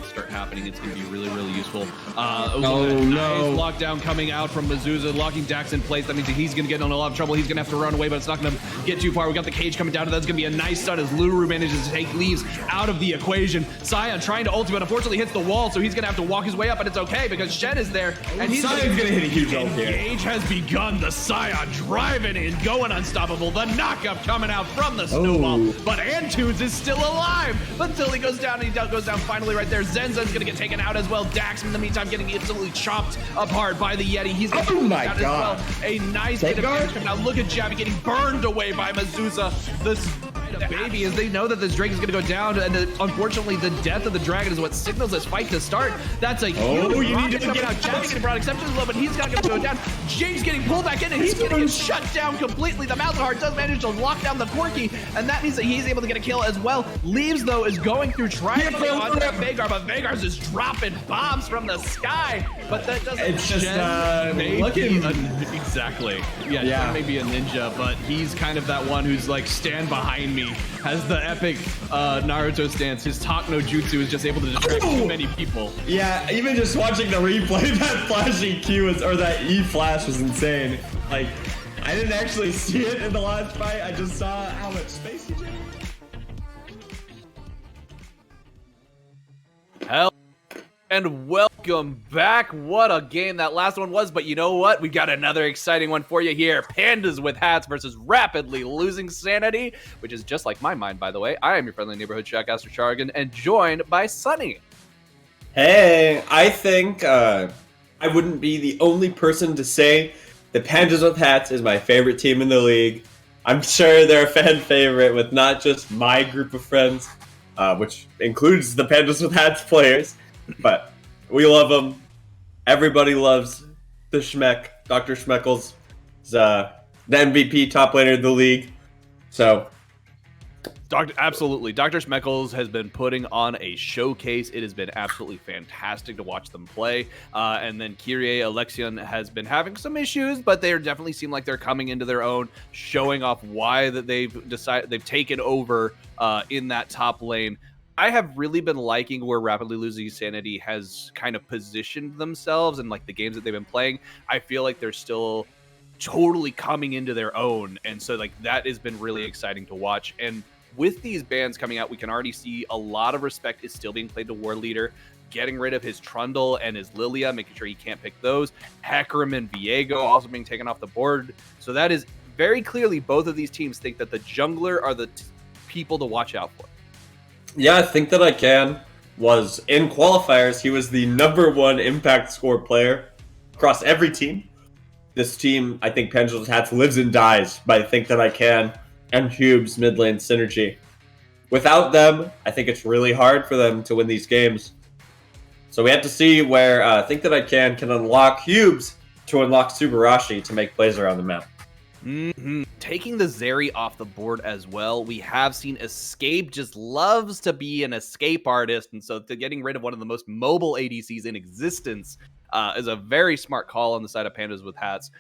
fights start happening, it's going to be really, really useful. No. Nice lockdown coming out from Mezuzah, locking Dax in place. That means he's going to get in a lot of trouble. He's going to have to run away, but it's not going to get too far. We got the cage coming down, and that's going to be a nice stun as Lulu manages to take leaves out of the equation. Sion trying to ulti, but unfortunately hits the wall, so he's going to have to walk his way up, but it's okay because Shen is there, and he's Sion's going to hit a huge ult here. Engage has begun. The Sion driving in, going unstoppable. The knockup coming out from the snowball, but Antunes is still alive until he goes down, and he goes down finally right there. Zenzen's going to get taken out as well. Dax, in the meantime, getting absolutely chopped apart by the Yeti. He's going to get out as well. A nice bit of damage coming out. Look at Javi getting burned away by Mezuzah. This baby, as they know that this Drake is going to go down, and unfortunately the death of the dragon is what signals this fight to start. That's a huge rocket coming out. Javi getting brought exception as well, but he's not going to go down. James getting pulled back in, and he's getting shut down completely. The Malzahar does manage to lock down the Corki, and that means that he's able to get a kill as well. Leaves, though, is going through triumphantly onto that Veigar, but Veigar's is dropping bombs from the sky, but that doesn't. It's just exactly. Yeah, maybe a ninja, but he's kind of that one who's like, stand behind me, has the epic Naruto stance. His talk no jutsu is just able to distract too many people. Yeah, even just watching the replay, that flashing Q was, or that E flash was insane. Like, I didn't actually see it in the last fight. I just saw how much space he took. Hell, and welcome back. What a game that last one was, but you know what? We got another exciting one for you here. Pandas with hats versus rapidly losing sanity, which is just like my mind, by the way. I am your friendly neighborhood Shackcaster Chargan, and joined by Sunny. Hey, I think I wouldn't be the only person to say the Pandas with hats is my favorite team in the league. I'm sure they're a fan favorite with not just my group of friends, which includes the Pandas with hats players, but we love them. Everybody loves the Schmeck. Dr. Schmeckles is the MVP top laner of the league. So, Absolutely. Dr. Schmeckles has been putting on a showcase. It has been absolutely fantastic to watch them play. And then Kyrie Alexion has been having some issues, but they definitely seem like they're coming into their own, showing off why that they've taken over in that top lane. I have really been liking where Rapidly Losing Sanity has kind of positioned themselves and like the games that they've been playing. I feel like they're still totally coming into their own. And so like that has been really exciting to watch. And with these bans coming out, we can already see a lot of respect is still being played to War Leader, getting rid of his Trundle and his Lilia, making sure he can't pick those. Hecarim and Viego also being taken off the board. So that is very clearly both of these teams think that the jungler are the people to watch out for. yeah, I think that I can. Was in qualifiers, he was the #1 impact score player across every team. This team, I think Pandas with hats lives and dies by Think That I Can and Hube's mid lane synergy. Without them, I think it's really hard for them to win these games. So we have to see where Think That I Can unlock Hube's to unlock Subarashi to make plays around the map. Taking the Zeri off the board as well. We have seen Escape just loves to be an escape artist, and so getting rid of one of the most mobile ADCs in existence is a very smart call on the side of Pandas with hats.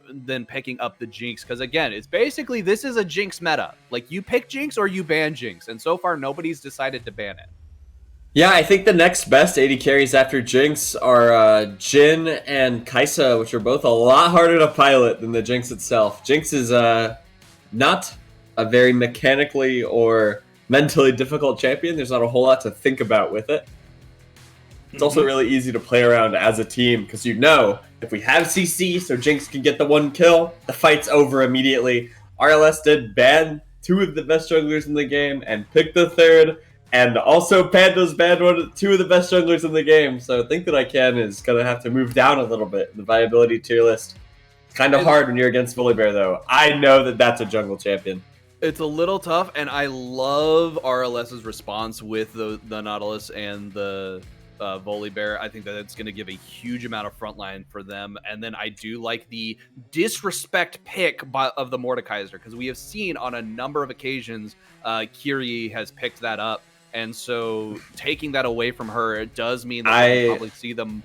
Then picking up the Jinx, because again, it's basically this is a Jinx meta. Like you pick Jinx or you ban Jinx, and so far nobody's decided to ban it. Yeah, I think the next best AD carries after Jinx are Jhin and Kai'Sa, which are both a lot harder to pilot than the Jinx itself. Jinx is not a very mechanically or mentally difficult champion. There's not a whole lot to think about with it. It's also really easy to play around as a team, because you know, if we have CC so Jinx can get the one kill, the fight's over immediately. RLS did ban 2 of the best junglers in the game and pick the 3rd. And also Pandas banned 2 of the best junglers in the game. So Think That I Can is going to have to move down a little bit in the viability tier list. It's kind of hard when you're against Volibear, though. I know that that's a jungle champion. It's a little tough, and I love RLS's response with the Nautilus and the Volibear. I think that it's going to give a huge amount of frontline for them. And then I do like the disrespect pick of the Mordekaiser, because we have seen on a number of occasions Kyrie has picked that up. And so taking that away from her, it does mean that we'll probably see them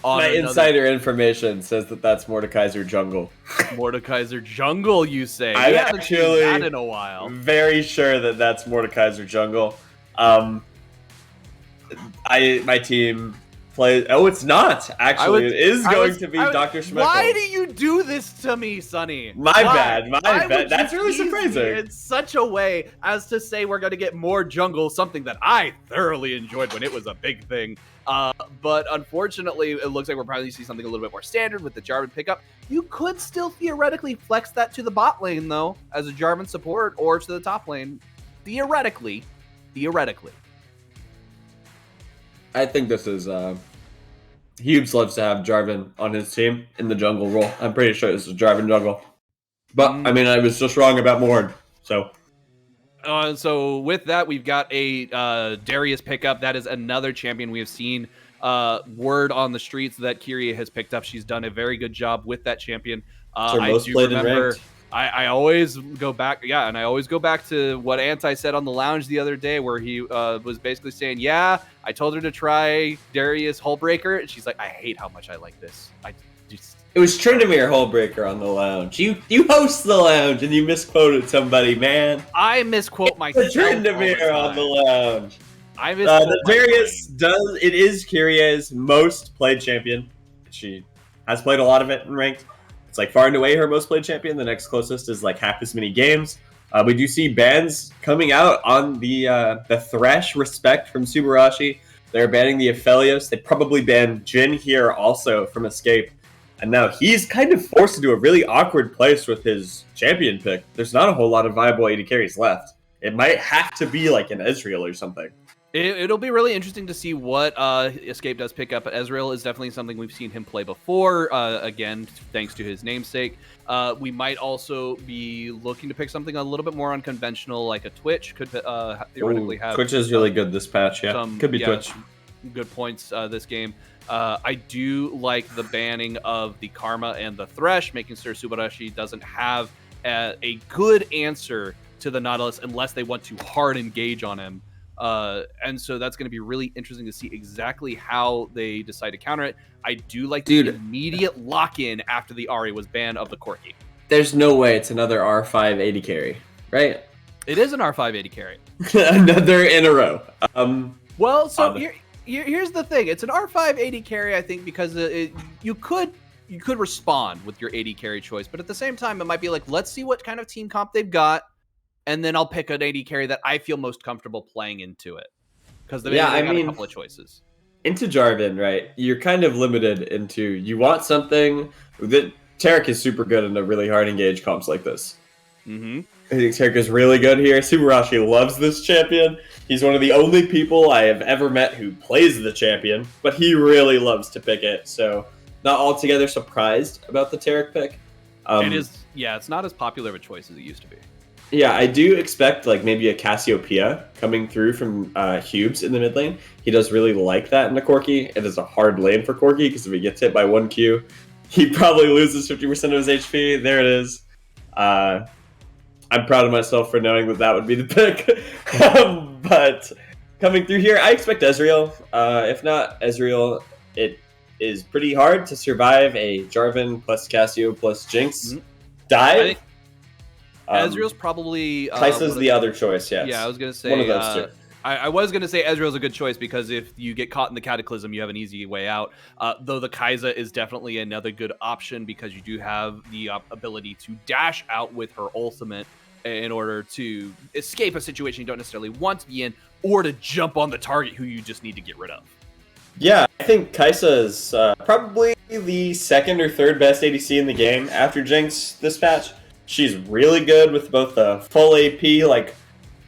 on my insider information says that that's Mordekaiser jungle. Mordekaiser jungle, you say? I'm we haven't actually seen that in a while. Very sure that that's Mordekaiser jungle. My team plays. Oh, it's not actually. It is going to be Dr. Schmeckles. Why do you do this to me, Sonny? My bad. That's really surprising. In such a way as to say we're going to get more jungle, something that I thoroughly enjoyed when it was a big thing. But unfortunately, it looks like we're probably see something a little bit more standard with the Jarvan pickup. You could still theoretically flex that to the bot lane, though, as a Jarvan support, or to the top lane. Theoretically. I think this is Hubes loves to have Jarvan on his team in the jungle role. I'm pretty sure this is Jarvan jungle. But I mean, I was just wrong about Mord. So with that, we've got a Darius pickup. That is another champion we have seen word on the streets that Kyrie has picked up. She's done a very good job with that champion. I do remember. I always go back, and I always go back to what Anti said on the lounge the other day, where he was basically saying, "Yeah, I told her to try Darius Hullbreaker, and she's like, I hate how much I like this. It was Tryndamere Hullbreaker on the lounge. You host the lounge and you misquoted somebody, man. I misquote myself. Tryndamere on the lounge. I misquote Darius does. It is Kyrie's most played champion. She has played a lot of it in ranked. It's like far and away her most played champion. The next closest is like half as many games. We do see bans coming out on the Thresh respect from Subarashi. They're banning the Aphelios. They probably banned Jhin here also from Escape. And now he's kind of forced into a really awkward place with his champion pick. There's not a whole lot of viable AD carries left. It might have to be like an Ezreal or something. It'll be really interesting to see what Escape does pick up. Ezreal is definitely something we've seen him play before, again, thanks to his namesake. We might also be looking to pick something a little bit more unconventional, like a Twitch. Could theoretically have... Twitch is really good this patch, yeah. Could be Twitch. Good points this game. I do like the banning of the Karma and the Thresh, making sure Subarashi doesn't have a good answer to the Nautilus unless they want to hard engage on him. And so that's going to be really interesting to see exactly how they decide to counter it. I do like the immediate lock-in after the Ahri was banned of the Corki. There's no way it's another R5 AD carry, right? It is an R5 AD carry. Another in a row. Well, so here's the thing. It's an R5 AD carry, I think, because you could respond with your AD carry choice, but at the same time, it might be like, let's see what kind of team comp they've got, and then I'll pick an AD carry that I feel most comfortable playing into it. Because they got a couple of choices. Into Jarvan, right? You're kind of limited into, you want something that Taric is super good in a really hard engage comps like this. Mm-hmm. I think Taric is really good here. Subarashi loves this champion. He's one of the only people I have ever met who plays the champion, but he really loves to pick it. So not altogether surprised about the Taric pick. It's not as popular of a choice as it used to be. Yeah, I do expect like maybe a Cassiopeia coming through from Hubes in the mid lane. He does really like that in the Corki. It is a hard lane for Corki because if he gets hit by 1Q, he probably loses 50% of his HP. There it is. I'm proud of myself for knowing that would be the pick. But coming through here, I expect Ezreal. If not Ezreal, it is pretty hard to survive a Jarvan plus Cassio plus Jinx dive. Ezreal's probably... Kai'Sa's the other choice, yes. Yeah, I was going to say... One of those two. I was going to say Ezreal's a good choice because if you get caught in the Cataclysm, you have an easy way out. Though the Kai'Sa is definitely another good option because you do have the ability to dash out with her ultimate in order to escape a situation you don't necessarily want to be in or to jump on the target who you just need to get rid of. Yeah, I think Kai'Sa is probably the second or third best ADC in the game after Jinx this patch. She's really good with both the full AP, like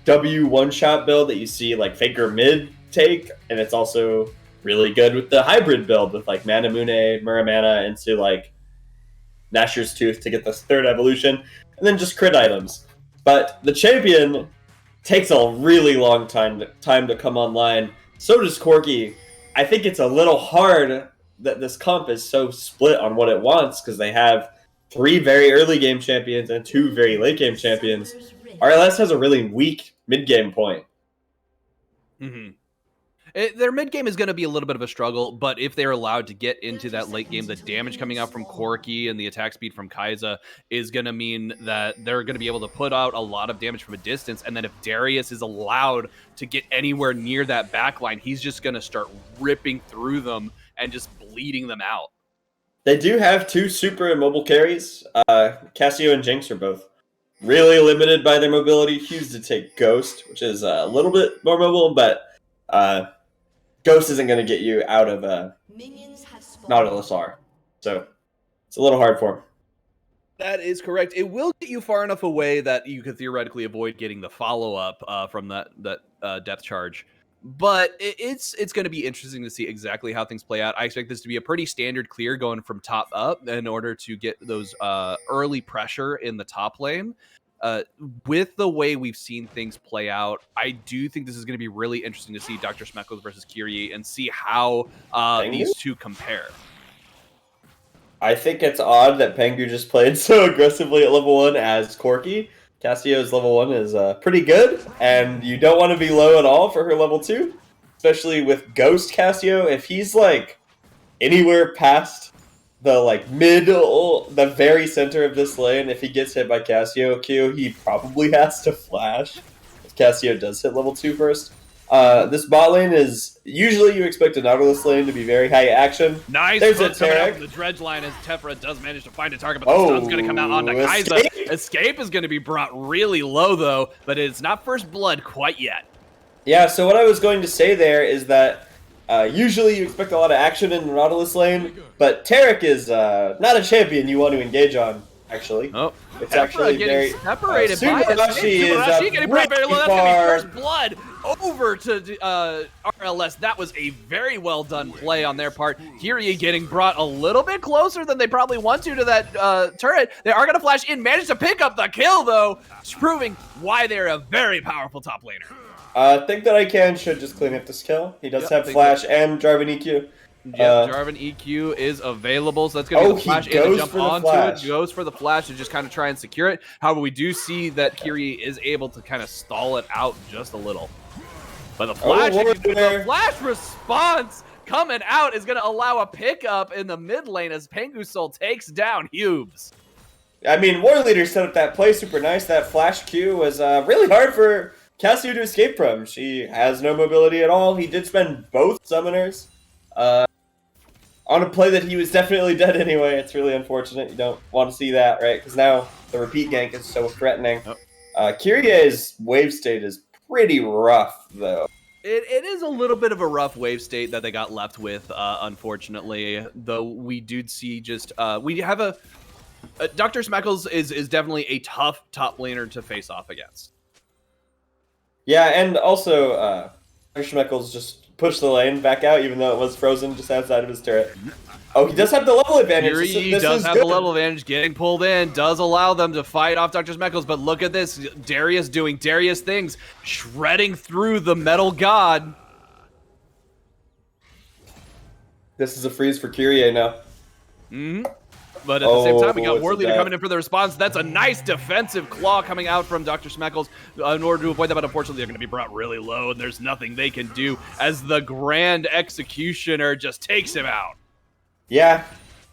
W one-shot build that you see like Faker mid take, and it's also really good with the hybrid build with like Manamune, Muramana into like Nashor's Tooth to get this third evolution, and then just crit items. But the champion takes a really long time to come online. So does Corki. I think it's a little hard that this comp is so split on what it wants because they have 3 very early game champions and 2 very late game champions. RLS has a really weak mid game point. Mm-hmm. Their mid game is going to be a little bit of a struggle, but if they're allowed to get into that late game, the damage coming out from Corki and the attack speed from Kai'Sa is going to mean that they're going to be able to put out a lot of damage from a distance. And then if Darius is allowed to get anywhere near that backline, he's just going to start ripping through them and just bleeding them out. They do have 2 super immobile carries. Cassio and Jinx are both really limited by their mobility. Hughes to take Ghost, which is a little bit more mobile, but Ghost isn't going to get you out of Nautilus R. So it's a little hard for him. That is correct. It will get you far enough away that you could theoretically avoid getting the follow-up from that depth charge. But it's going to be interesting to see exactly how things play out. I expect this to be a pretty standard clear going from top up in order to get those early pressure in the top lane. With the way we've seen things play out, I do think this is going to be really interesting to see Dr. Smeckles versus Kyrie and see how these two compare. I think it's odd that Pengu just played so aggressively at level 1 as Corki. Cassio's level 1 is pretty good, and you don't want to be low at all for her level 2, especially with Ghost Cassio. If he's like anywhere past the like the very center of this lane, if he gets hit by Cassio Q, he probably has to flash. If Cassio does hit level 2 first. This bot lane is usually you expect a Nautilus lane to be very high action. Nice. There's a coming out Tarek. from the dredge line as Tephra does manage to find a target, but the stun's going to come out onto Kai'Sa. Escape is going to be brought really low though, but it's not first blood quite yet. Yeah. So what I was going to say there is that usually you expect a lot of action in the Nautilus lane, but Tarek is not a champion you want to engage on. Actually, it's Tephra actually getting very separated by Subarashi Subarashi getting brought very low. That's going to be first blood over to RLS. That was a very well done play on their part. Kyrie getting brought a little bit closer than they probably want to that turret. They are going to flash in, manage to pick up the kill though, proving why they're a very powerful top laner. Think that I should just clean up this kill. He does have flash and drive an EQ. Yep, Jarvan EQ is available, so that's going to be the flash in to jump onto it. Goes for the flash to just kind of try and secure it. However, we do see that Kyrie is able to kind of stall it out just a little. But the flash response coming out is going to allow a pickup in the mid lane as Pengusol takes down Hubes. I mean, War Leader set up that play super nice. That flash Q was really hard for Cassio to escape from. She has no mobility at all. He did spend both summoners on a play that he was definitely dead anyway. It's really unfortunate. You don't want to see that, right? Because now the repeat gank is so threatening. Kyrie's wave state is pretty rough, though. It is a little bit of a rough wave state that they got left with, unfortunately. Though we do see just we have a Dr. Smeckles is definitely a tough top laner to face off against. Yeah, and also Dr. Smeckles just pushed the lane back out, even though it was frozen just outside of his turret. Oh, he does have the level advantage. He does have the level advantage. Getting pulled in does allow them to fight off Dr. Smeckles, but look at this. Darius doing Darius things, shredding through the metal god. This is a freeze for Kyrie now. But at the same time, we got War Leader coming in for the response. That's a nice defensive claw coming out from Dr. Smeckles in order to avoid that, but unfortunately they're going to be brought really low, and there's nothing they can do as the Grand Executioner just takes him out. Yeah,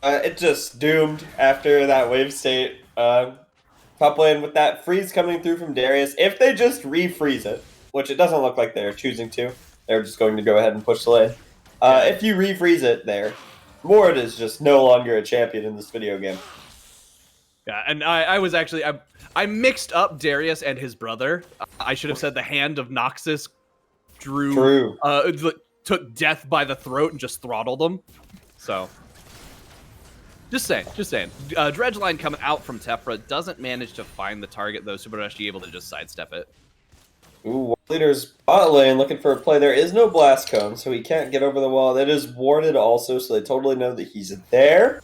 it just doomed after that wave state. Top lane with that freeze coming through from Darius. If they just refreeze it, which it doesn't look like they're choosing to, they're just going to go ahead and push the lane. If you refreeze it there, Ward is just no longer a champion in this video game. Yeah, and I was actually I mixed up Darius and his brother. I should have said the hand of Noxus drew took death by the throat and just throttled him. So just saying. Dredge line coming out from Tephra doesn't manage to find the target though. Subarashi able to just sidestep it. Ooh, Leader's bot lane looking for a play. There is no blast cone, so he can't get over the wall. That is warded also, so they totally know that he's there.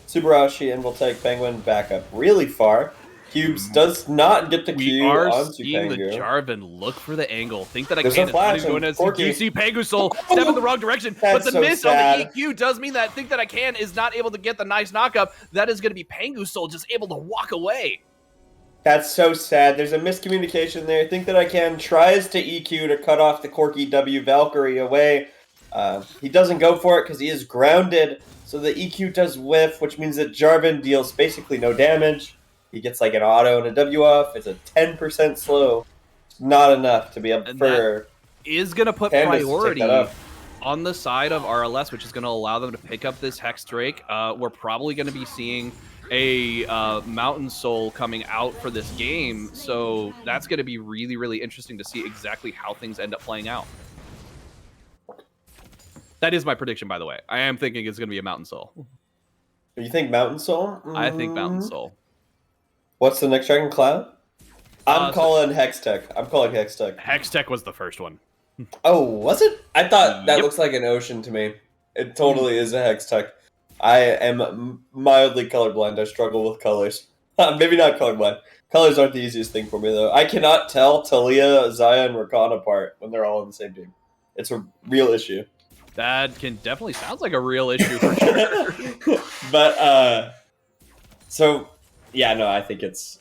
Subarashi and will take Penguin back up really far. Cubes does not get the Q onto Pengu. We are seeing the Jarvan look for the angle. Think that I There's can. You see Pengusol step in the wrong direction, but the miss on the EQ does mean that Think That I Can is not able to get the nice knockup. That is going to be Pengusol just able to walk away. That's so sad. There's a miscommunication there. Think That I Can tries to EQ to cut off the Corky W Valkyrie away. He doesn't go for it because he is grounded. So the EQ does whiff, which means that Jarvan deals basically no damage. He gets like an auto and a W off. It's a 10% slow. It's not enough to be able for. Is going to put Pandas to priority take that up. on the side of RLS, which is going to allow them to pick up this Hex Drake. We're probably going to be seeing a Mountain Soul coming out for this game, so that's going to be really, really interesting to see exactly how things end up playing out. That is my prediction, by the way. I am thinking it's going to be a Mountain Soul. You think Mountain Soul? I think Mountain Soul. What's the next Dragon Cloud? I'm calling Hextech. I'm calling Hextech. Hextech was the first one. Oh, was it? I thought that Yep. looks like an ocean to me. It totally is a Hextech. I am mildly colorblind. I struggle with colors. Maybe not colorblind. Colors aren't the easiest thing for me, though. I cannot tell Talia, Zaya, and Rakan apart when they're all on the same team. It's a real issue. That can definitely sounds like a real issue for sure. But, so, yeah, no, I think it's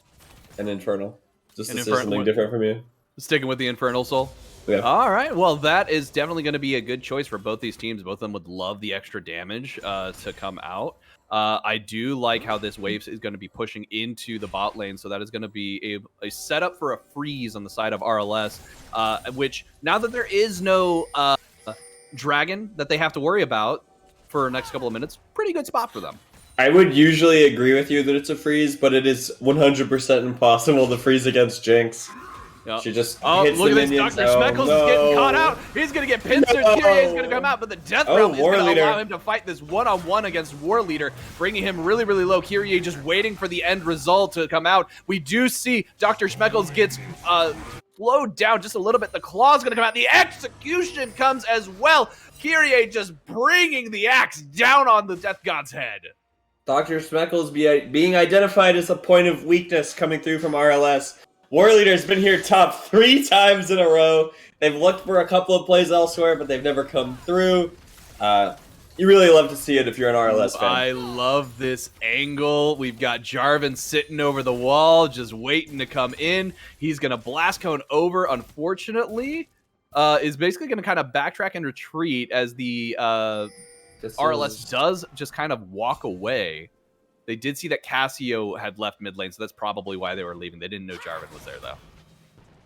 an Infernal. Just to say something different from you. Sticking with the Infernal Soul. Yeah. All right. Well, that is definitely going to be a good choice for both these teams. Both of them would love the extra damage to come out. I do like how this wave is going to be pushing into the bot lane. So that is going to be a setup for a freeze on the side of RLS, which now that there is no dragon that they have to worry about for the next couple of minutes, pretty good spot for them. I would usually agree with you that it's a freeze, but it is 100% impossible to freeze against Jinx. Yep. She just look hits the at this. minions. Dr. Speckles is getting caught out. He's going to get pincered. No. Kyrie is going to come out, but the Death Realm is War going to Leader. allow him to fight this one-on-one against War Leader, bringing him really, really low. Kyrie just waiting for the end result to come out. We do see Dr. Speckles gets slowed down just a little bit. The claw's going to come out. The execution comes as well. Kyrie just bringing the axe down on the Death God's head. Dr. Speckles being identified as a point of weakness coming through from RLS. War Leader's been here top 3 times in a row. They've looked for a couple of plays elsewhere, but they've never come through. You really love to see it if you're an RLS fan. I love this angle. We've got Jarvan sitting over the wall, just waiting to come in. He's going to blast cone over, unfortunately. Is basically going to kind of backtrack and retreat as the RLS does just kind of walk away. They did see that Cassio had left mid lane, so that's probably why they were leaving. They didn't know Jarvan was there, though.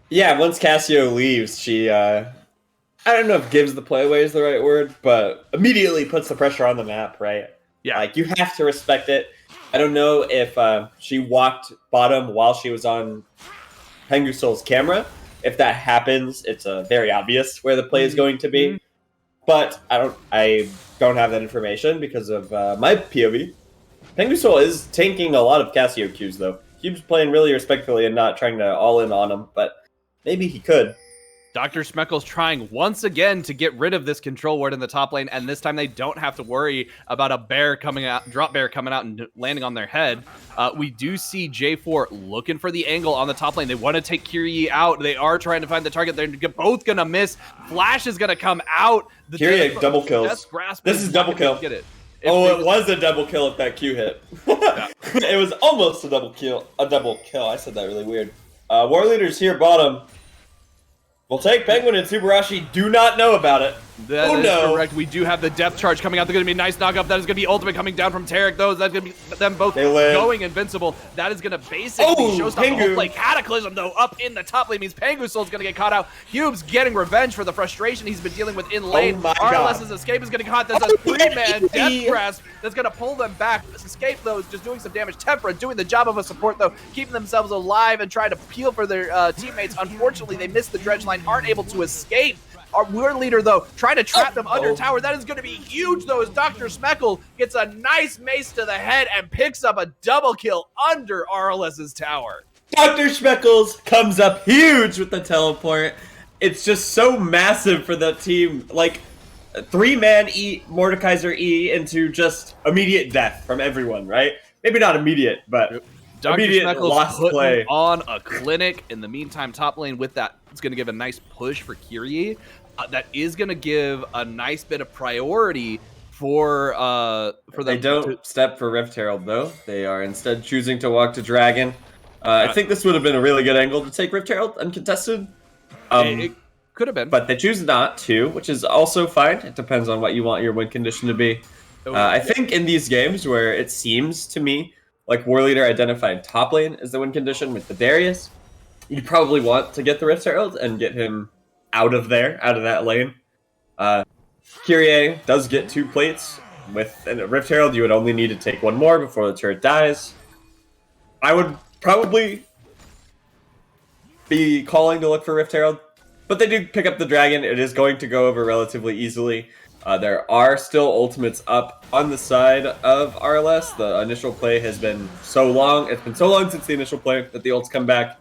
Yeah, once Cassio leaves, she, I don't know if gives the play away is the right word, but immediately puts the pressure on the map, right? Yeah. Like, you have to respect it. I don't know if she walked bottom while she was on Pengu Soul's camera. If that happens, it's very obvious where the play is going to be. But I don't have that information because of my POV. Pengu Soul is tanking a lot of Cassio Qs, though. Keeps playing really respectfully and not trying to all in on him, but maybe he could. Dr. Speckles trying once again to get rid of this control ward in the top lane, and this time they don't have to worry about a bear coming out, drop bear coming out and landing on their head. We do see J4 looking for the angle on the top lane. They want to take Kyrie out. They are trying to find the target. They're both going to miss. Flash is going to come out. Kyrie double kills. This is double kill. Get it. It was a double kill if that Q hit. Yeah. It was almost a double kill. I said that really weird. War Leader's here bottom. We'll take Penguin and Subarashi. Do not know about it. That is correct. We do have the depth charge coming out. They're going to be a nice knockup. That is going to be ultimate coming down from Tarek, though. That's going to be them both going invincible. That is going to basically show the whole play. Cataclysm, though, up in the top lane means Pengu Soul's going to get caught out. Hube's getting revenge for the frustration he's been dealing with in lane. RLS's escape is going to get caught. There's a 3-man death grasp that's going to pull them back. This escape, though, is just doing some damage. Tempra doing the job of a support, though, keeping themselves alive and trying to peel for their teammates. Unfortunately, they missed the dredge line, aren't able to escape. Our War Leader, though, trying to trap them under tower. That is going to be huge, though, as Dr. Speckle gets a nice mace to the head and picks up a double kill under RLS's tower. Dr. Speckles comes up huge with the teleport. It's just so massive for the team. Like, 3-man E, Mordekaiser E into just immediate death from everyone, right? Maybe not immediate, but Dr. immediate lost play. On a clinic. In the meantime, top lane with that, it's going to give a nice push for Kyrie. That is going to give a nice bit of priority for them. They don't step for Rift Herald, though. They are instead choosing to walk to Dragon. I think this would have been a really good angle to take Rift Herald uncontested. It could have been. But they choose not to, which is also fine. It depends on what you want your win condition to be. I think in these games where it seems to me like War Leader identified top lane as the win condition with the Darius, you probably want to get the Rift Herald and get him out of there, out of that lane. Kyrie does get 2 plates. With a Rift Herald, you would only need to take 1 more before the turret dies. I would probably be calling to look for Rift Herald, but they do pick up the dragon. It is going to go over relatively easily. There are still ultimates up on the side of RLS. The initial play has been so long. It's been so long since the initial play that the ults come back.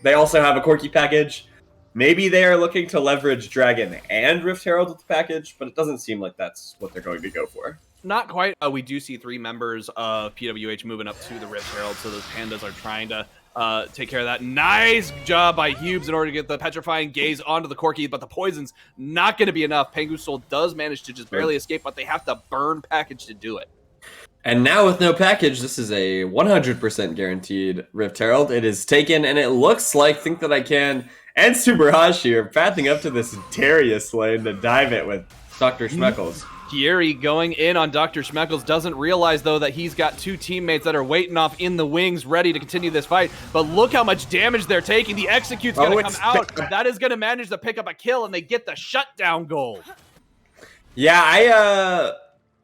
They also have a Corki package. Maybe they are looking to leverage Dragon and Rift Herald with the package, but it doesn't seem like that's what they're going to go for. Not quite. We do see 3 members of PWH moving up to the Rift Herald, so those pandas are trying to take care of that. Nice job by Hubes in order to get the Petrifying Gaze onto the Corki, but the poison's not going to be enough. Pengu Soul does manage to just barely escape, but they have to burn package to do it. And now with no package, this is a 100% guaranteed Rift Herald. It is taken, and it looks like Think That I Can and Subrahashi are pathing up to this Darius lane to dive it with Dr. Schmeckles. Kieri going in on Dr. Schmeckles, doesn't realize, though, that he's got 2 teammates that are waiting off in the wings, ready to continue this fight. But look how much damage they're taking. The Execute's going to come out. That is going to manage to pick up a kill, and they get the shutdown goal. Yeah, I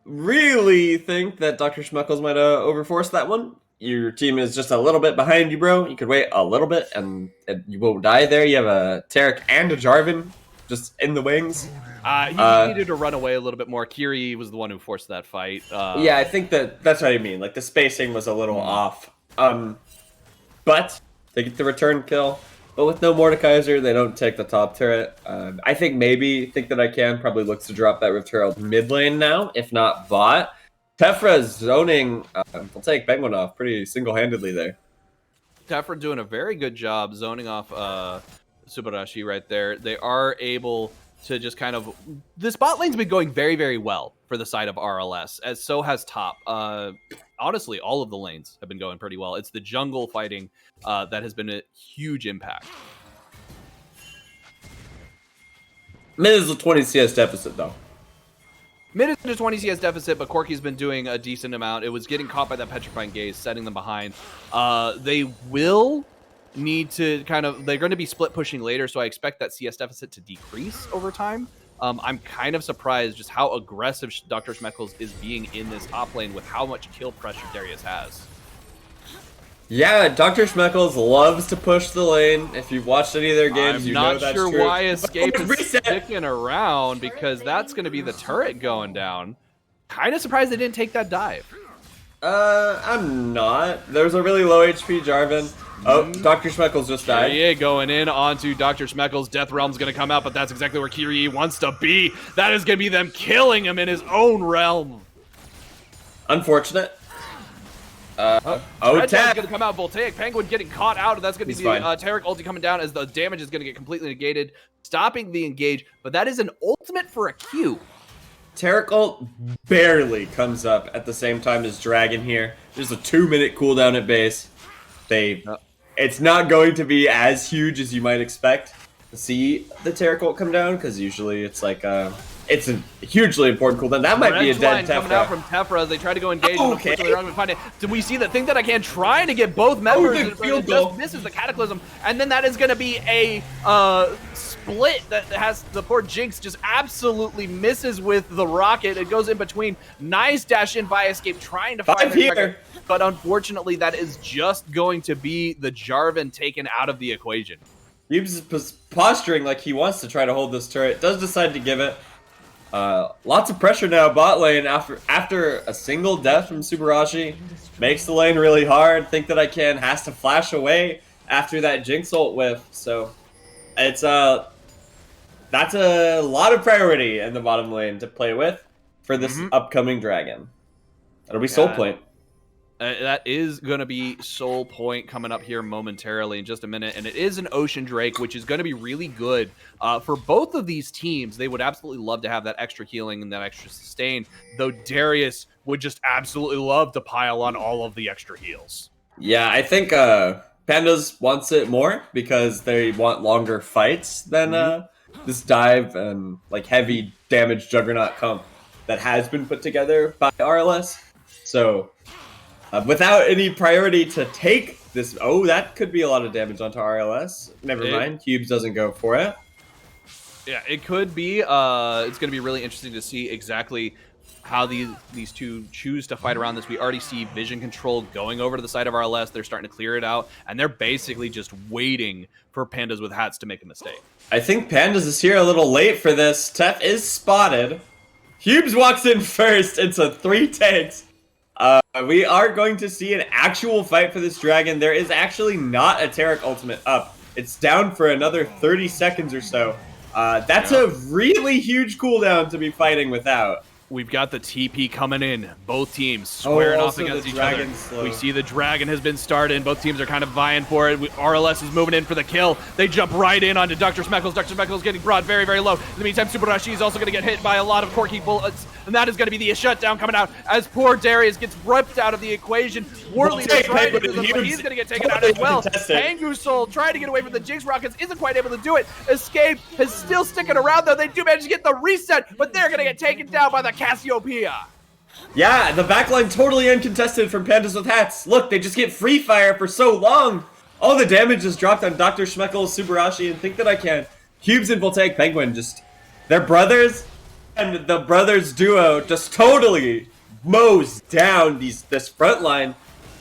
really think that Dr. Schmeckles might overforce that one. Your team is just a little bit behind you, bro. You could wait a little bit, and you won't die there. You have a Tarek and a Jarvan just in the wings. He needed to run away a little bit more. Kiri was the one who forced that fight. Yeah, I think that's what I mean. Like, the spacing was a little off. But they get the return kill. But with no Mordekaiser, they don't take the top turret. I think maybe Think That I Can probably looks to drop that Rift Herald mid lane now, if not bot. Tefra's zoning. We'll take Penguin off pretty single-handedly there. Tefra doing a very good job zoning off Subarashi right there. They are able to just kind of... This bot lane's been going very, very well for the side of RLS, as so has top. Honestly, all of the lanes have been going pretty well. It's the jungle fighting that has been a huge impact. Mid is a 20 CS deficit, though. Mid is a 20 CS deficit, but Corki's been doing a decent amount. It was getting caught by that Petrifying Gaze, setting them behind. They will need to they're going to be split pushing later, so I expect that CS deficit to decrease over time. I'm kind of surprised just how aggressive Dr. Schmeckles is being in this top lane with how much kill pressure Darius has. Yeah, Dr. Schmeckles loves to push the lane. If you've watched any of their games, you know that's true. I'm not sure why Escape is sticking around, because that's going to be the turret going down. Kind of surprised they didn't take that dive. I'm not. There's a really low HP Jarvan. Oh, Dr. Schmeckles just died. Kyrie going in onto Dr. Schmeckles. Death Realm's going to come out, but that's exactly where Kyrie wants to be. That is going to be them killing him in his own realm. Unfortunate. Tap going to come out. Voltaic Penguin getting caught out, and that's going to be the Tarek ulti coming down as the damage is going to get completely negated, stopping the engage. But that is an ultimate for a Q. Tarek ult barely comes up at the same time as Dragon here. There's a 2-minute cooldown at base. It's not going to be as huge as you might expect to see the Tarek ult come down, because usually it's like it's a hugely important cooldown. That might be a dead Tefra. Coming out from Tefra as they try to go engage. Oh, okay. They're not going to find it. Did we see that Think That I Can trying to get both members? It just misses the Cataclysm, and then that is going to be a split that has the poor Jinx just absolutely misses with the rocket. It goes in between. Nice dash in by Escape trying to find the tracker, but unfortunately that is just going to be the Jarvan taken out of the equation. Hubes is posturing like he wants to try to hold this turret. Does decide to give it. Lots of pressure now bot lane after a single death from Subarashi. Makes the lane really hard. Think That I Can has to flash away after that Jinx ult whiff. So it's that's a lot of priority in the bottom lane to play with for this upcoming Dragon. That'll be Soul Point. That is going to be Soul Point coming up here momentarily in just a minute. And it is an Ocean Drake, which is going to be really good for both of these teams. They would absolutely love to have that extra healing and that extra sustain, though Darius would just absolutely love to pile on all of the extra heals. Yeah, I think Pandas wants it more because they want longer fights than this dive and like heavy damage juggernaut comp that has been put together by RLS. So without any priority to take this, oh, that could be a lot of damage onto RLS. Never mind, Cubes doesn't go for it. Yeah, it could be. It's going to be really interesting to see exactly how these two choose to fight around this. We already see vision control going over to the side of RLS. They're starting to clear it out, and they're basically just waiting for Pandas with hats to make a mistake. I think Pandas is here a little late for this. Tef is spotted. Cubes walks in first. It's a 3 tanks. We are going to see an actual fight for this dragon. There is actually not a Taric ultimate up. It's down for another 30 seconds or so. That's a really huge cooldown to be fighting without. We've got the TP coming in. Both teams squaring off against each other. Slow. We see the dragon has been started. Both teams are kind of vying for it. RLS is moving in for the kill. They jump right in onto Dr. Smeckles. Dr. Smeckles getting brought very, very low. In the meantime, Subarashi is also going to get hit by a lot of Corky bullets. And that is going to be the shutdown coming out as poor Darius gets ripped out of the equation. Warley is trying to do this, but he's going to get taken out as well. Pangusol trying to get away from the Jinx Rockets isn't quite able to do it. Escape is still sticking around, though. They do manage to get the reset, but they're going to get taken down by the Cassiopeia. Yeah, the backline totally uncontested from Pandas with hats. Look, they just get free fire for so long. All the damage is dropped on Dr. Schmeckles, Subarashi, and Think That I Can. Cubes and Voltaic Penguin just... They're brothers, and the brothers duo just totally mows down this front line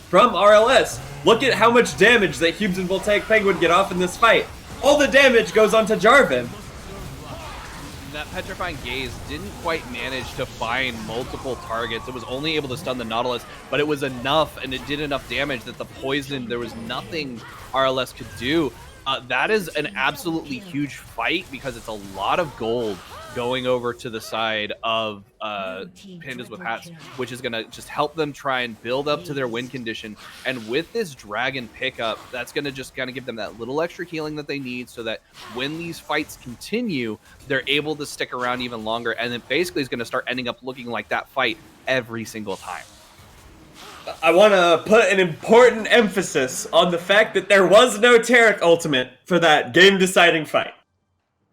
from RLS. Look at how much damage that Cubes and Voltaic Penguin get off in this fight. All the damage goes onto Jarvan. That Petrifying Gaze didn't quite manage to find multiple targets. It was only able to stun the Nautilus, but it was enough, and it did enough damage that the poison, there was nothing RLS could do. That is an absolutely huge fight because it's a lot of gold going over to the side of Pandas with hats, which is going to just help them try and build up to their win condition. And with this dragon pickup, that's going to just kind of give them that little extra healing that they need so that when these fights continue, they're able to stick around even longer. And it basically is going to start ending up looking like that fight every single time. I want to put an important emphasis on the fact that there was no Taric ultimate for that game-deciding fight.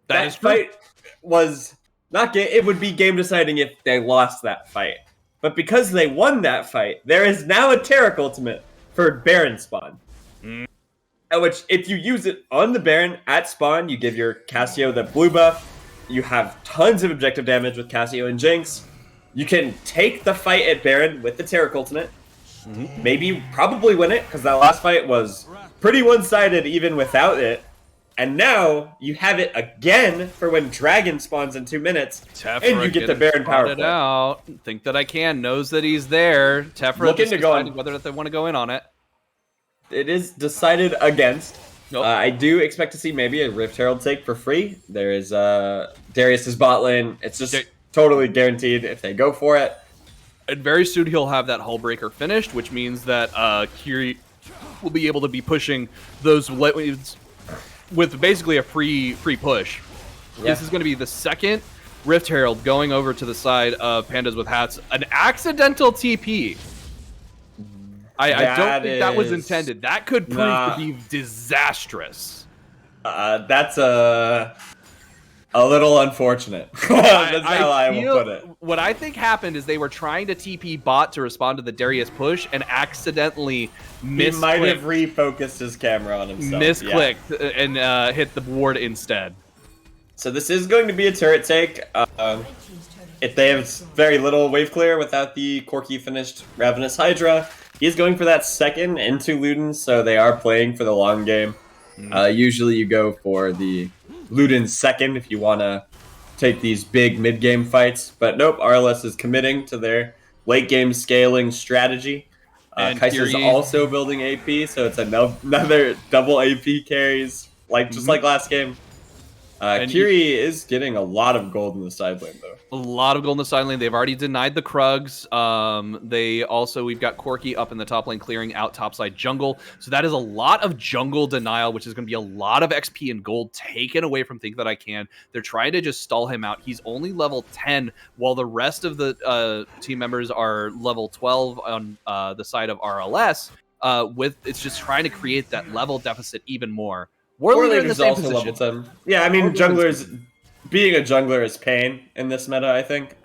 That fight was not game. It would be game-deciding if they lost that fight. But because they won that fight, there is now a Taric ultimate for Baron spawn. Which, if you use it on the Baron at spawn, you give your Cassio the blue buff. You have tons of objective damage with Cassio and Jinx. You can take the fight at Baron with the Taric ultimate. Maybe probably win it, because that last fight was pretty one-sided even without it. And now you have it again for when Dragon spawns in 2 minutes, and you get the Baron power play. Out. Think That I Can knows that he's there. Tefra just deciding whether they want to go in on it. It is decided against. Nope. I do expect to see maybe a Rift Herald take for free. There is Darius's bot lane. It's just totally guaranteed if they go for it. And very soon he'll have that Hullbreaker finished, which means that Kiri will be able to be pushing those waves with basically a free push. Yeah. This is going to be the second Rift Herald going over to the side of Pandas with hats. An accidental TP. I don't think that was intended. That could prove to be disastrous. That's a little unfortunate. That's how I will put it. What I think happened is they were trying to TP bot to respond to the Darius push and accidentally misclicked. He might have refocused his camera on himself. Misclicked and hit the board instead. So this is going to be a turret take. If they have very little wave clear without the Corky finished Ravenous Hydra, he's going for that second into Luden, so they are playing for the long game. Usually you go for the Luden second if you want to take these big mid-game fights. But nope, RLS is committing to their late-game scaling strategy. Kaiser's also building AP, so it's another double AP carries, just like last game. Kiri is getting a lot of gold in the side lane, though. A lot of gold in the side lane. They've already denied the Krugs. We've got Corky up in the top lane clearing out topside jungle. So that is a lot of jungle denial, which is going to be a lot of XP and gold taken away from Think That I Can. They're trying to just stall him out. He's only level 10, while the rest of the team members are level 12 on the side of RLS. it's just trying to create that level deficit even more. War War Leader in the Leader's same also position. level 10. Yeah, I mean, being a jungler is pain in this meta, I think.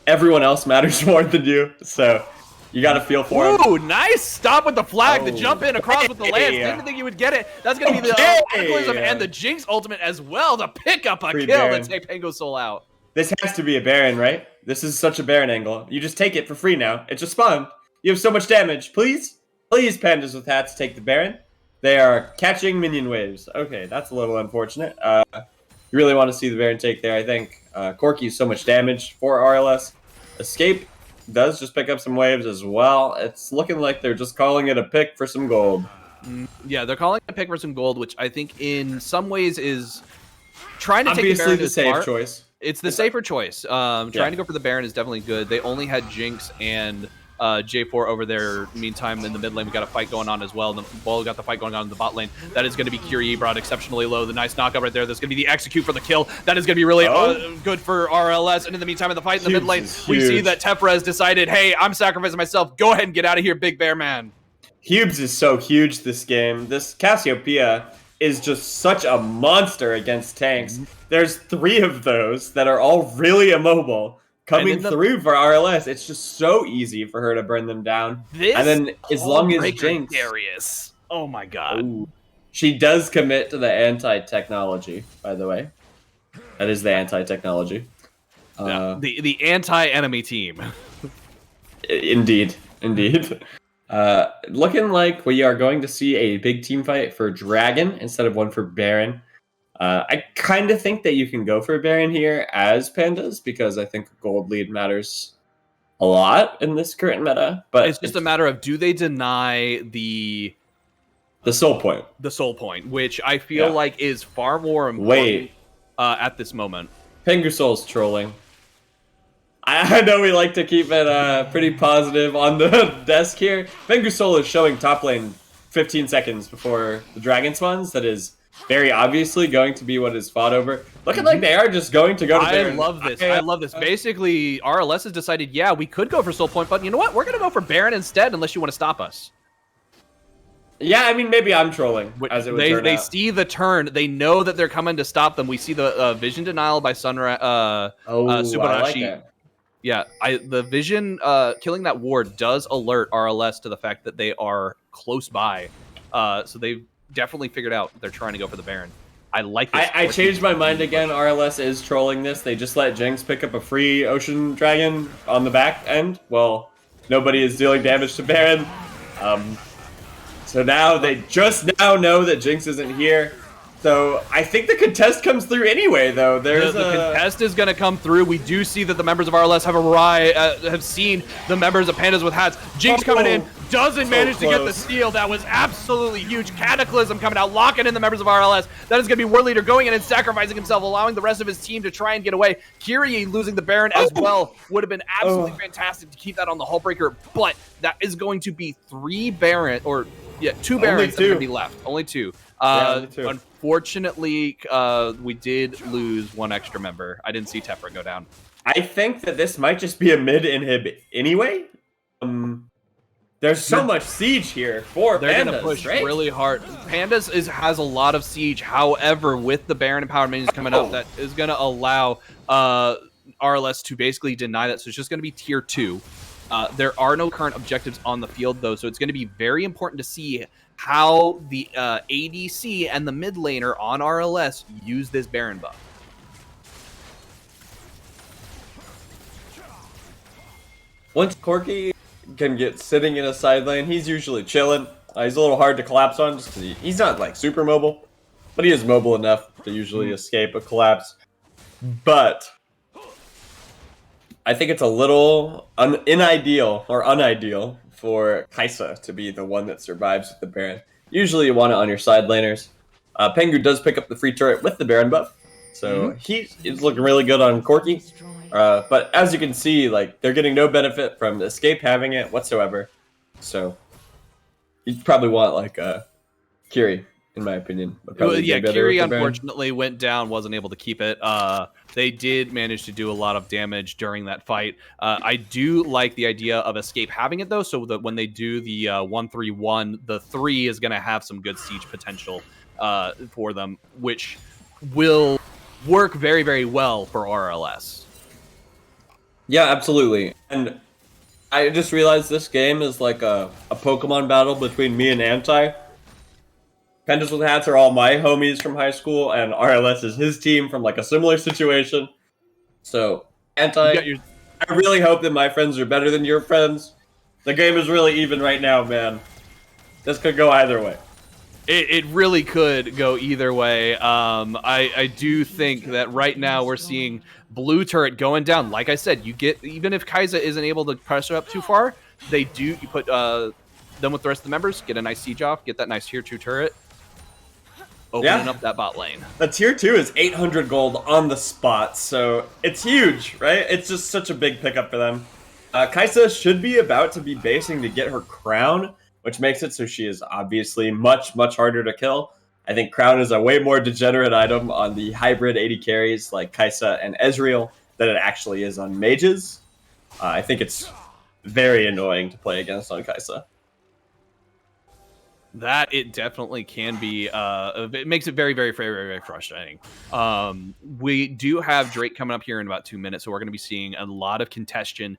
Everyone else matters more than you, so you got to feel for him. Ooh, nice stop with the flag. The Oh, jump in across with the lance. Didn't think you would get it. That's going to be the Cataclysm and the Jinx ultimate as well to pick up a Free kill Baron. and take Pango Soul out. This has to be a Baron, right? This is such a Baron angle. You just take it for free now. It just spawned. You have so much damage. Please, please, pandas with hats, take the Baron. They are catching minion waves. Okay, that's a little unfortunate. You really want to see the Baron take there, I think. Corki is so much damage for RLS. Escape does just pick up some waves as well. It's looking like they're just calling it a pick for some gold. Yeah, they're calling it a pick for some gold, which I think in some ways is trying to Obviously take the Baron the is safe smart. choice. It's the safer choice. Trying to go for the Baron is definitely good. They only had Jinx and J4 over there. Meantime, in the mid lane, we got a fight going on as well. The ball got the fight going on in the bot lane. That is going to be Curie brought exceptionally low. The nice knockup right there. That's going to be the execute for the kill. That is going to be really good for RLS. And in the meantime, in the fight in the mid lane, we see that Tefra has decided, hey, I'm sacrificing myself. Go ahead and get out of here, Big Bear Man. Hubes is so huge this game. This Cassiopeia is just such a monster against tanks. There's 3 of those that are all really immobile coming through for RLS. It's just so easy for her to burn them down. And then as long as Jinx... Darius. Oh my god. Ooh. She does commit to the anti-technology, by the way. That is the anti-technology. The anti-enemy team. Indeed. Looking like we are going to see a big team fight for Dragon instead of one for Baron. I kind of think that you can go for Baron here as pandas because I think gold lead matters a lot in this current meta. But it's just a matter of, do they deny the soul point? The soul point, which I feel like is far more important at this moment. Pengusoul's trolling. I know we like to keep it pretty positive on the desk here. Pengusoul is showing top lane 15 seconds before the dragon spawns. That is very obviously going to be what is fought over. Looking like they are just going to go to Baron. I love this. I love this. Basically, RLS has decided, yeah, we could go for soul point, but you know what? We're going to go for Baron instead unless you want to stop us. Yeah, I mean, maybe I'm trolling, as it would turn They out. see the turn. They know that they're coming to stop them. We see the vision denial by Sunra, Subarashi. I like that. Yeah, the vision killing that ward does alert RLS to the fact that they are close by. So they've definitely figured out they're trying to go for the Baron. I like this. I changed my mind again. RLS is trolling this. They just let Jinx pick up a free Ocean Dragon on the back end. Well, nobody is dealing damage to Baron. So now they just now know that Jinx isn't here. So I think the contest comes through anyway, though. The contest is going to come through. We do see that the members of RLS have seen the members of Pandas with hats. Jinx coming in, doesn't manage to get the steal. That was absolutely huge. Cataclysm coming out, locking in the members of RLS. That is going to be War Leader going in and sacrificing himself, allowing the rest of his team to try and get away. Kyrie losing the Baron as well would have been absolutely fantastic to keep that on the Hullbreaker, but that is going to be 2 Barons that are going to be left. Only 2. Only 2. Unfortunately, we did lose 1 extra member. I didn't see Tefra go down. I think that this might just be a mid-inhib anyway. There's so much siege here for They're Pandas, going to push right? really hard. Pandas has a lot of siege. However, with the Baron and Power Minions coming up, that is going to allow RLS to basically deny that. So it's just going to be tier 2. There are no current objectives on the field, though, so it's going to be very important to see how the ADC and the mid laner on RLS use this Baron buff. Once Corki can get sitting in a side lane, he's usually chilling. He's a little hard to collapse on just because he's not like super mobile, but he is mobile enough to usually escape a collapse. But I think it's a little unideal for Kaisa to be the one that survives with the Baron. Usually you want it on your side laners. Pengu does pick up the free turret with the Baron buff, so he is looking really good on Corki. But as you can see, like they're getting no benefit from Escape having it whatsoever. So you probably want like Kiri, in my opinion. Yeah, Kiri unfortunately went down, wasn't able to keep it. they did manage to do a lot of damage during that fight. I do like the idea of Escape having it, though, so that when they do the 1-3-1, the 3 is going to have some good siege potential for them, which will work very, very well for RLS. Yeah, absolutely. And I just realized this game is like a Pokemon battle between me and Anti. Pandas with Hats are all my homies from high school, and RLS is his team from like a similar situation. So, Anti, I really hope that my friends are better than your friends. The game is really even right now, man. This could go either way. It really could go either way. I do think that right now we're seeing blue turret going down. Like I said, you get, even if Kai'Sa isn't able to pressure up too far, you put them with the rest of the members, get a nice siege off, get that nice tier 2 turret, opening up that bot lane. The tier 2 is 800 gold on the spot, so it's huge, right? It's just such a big pickup for them. Kai'Sa should be about to be basing to get her crown, which makes it so she is obviously much, much harder to kill. I think crown is a way more degenerate item on the hybrid AD carries like Kai'Sa and Ezreal than it actually is on mages. I think it's very annoying to play against on Kai'Sa. That it definitely can be. It makes it very, very, very, very, very frustrating. We do have Drake coming up here in about 2 minutes, so we're going to be seeing a lot of contention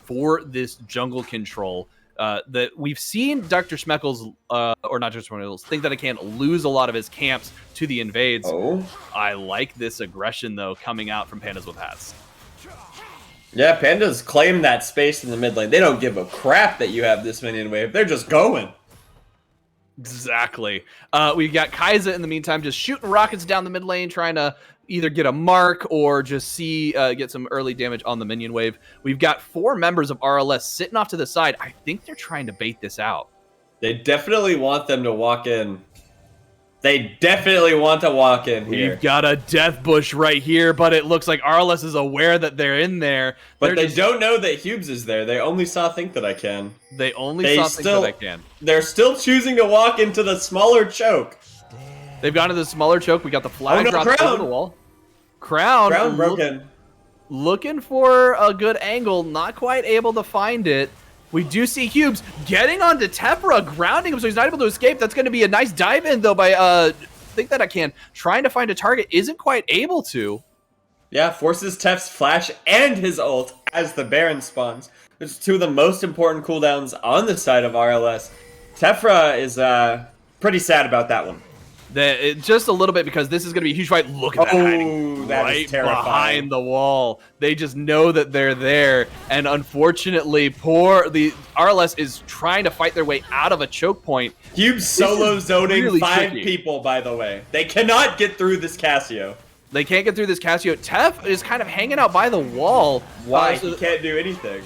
for this jungle control. That we've seen Dr. Schmeckles, or not Dr. Schmeckles, think that it can lose a lot of his camps to the invades. Oh. I like this aggression, though, coming out from Pandas with Hats. Yeah, Pandas claim that space in the mid lane. They don't give a crap that you have this minion wave. They're just going. Exactly. We've got Kai'Sa in the meantime just shooting rockets down the mid lane, trying to either get a mark or just get some early damage on the minion wave. We've got 4 members of RLS sitting off to the side. I think they're trying to bait this out. They definitely want them to walk in. They definitely want to walk in here. We've got a death bush right here, but it looks like RLS is aware that they're in there. But they don't know that Hubes is there. They only saw Think That I Can. They only saw Think That I Can. They're still choosing to walk into the smaller choke. They've gone to the smaller choke. We got the flag drop Crown. over the wall. Crown broken. Looking for a good angle, not quite able to find it. We do see Hubes getting onto Tefra, grounding him so he's not able to escape. That's going to be a nice dive in, though, by Think That I Can. Trying to find a target, isn't quite able to. Yeah, forces Tef's flash and his ult as the Baron spawns. It's 2 of the most important cooldowns on the side of RLS. Tefra is pretty sad about that one. Just a little bit, because this is going to be a huge fight. Look at that hiding right behind the wall. They just know that they're there, and unfortunately, the RLS is trying to fight their way out of a choke point. Hubes solo zoning really 5 tricky. people, by the way. They cannot get through this Cassio. They can't get through this Cassio. Tef is kind of hanging out by the wall. Why? He can't do anything.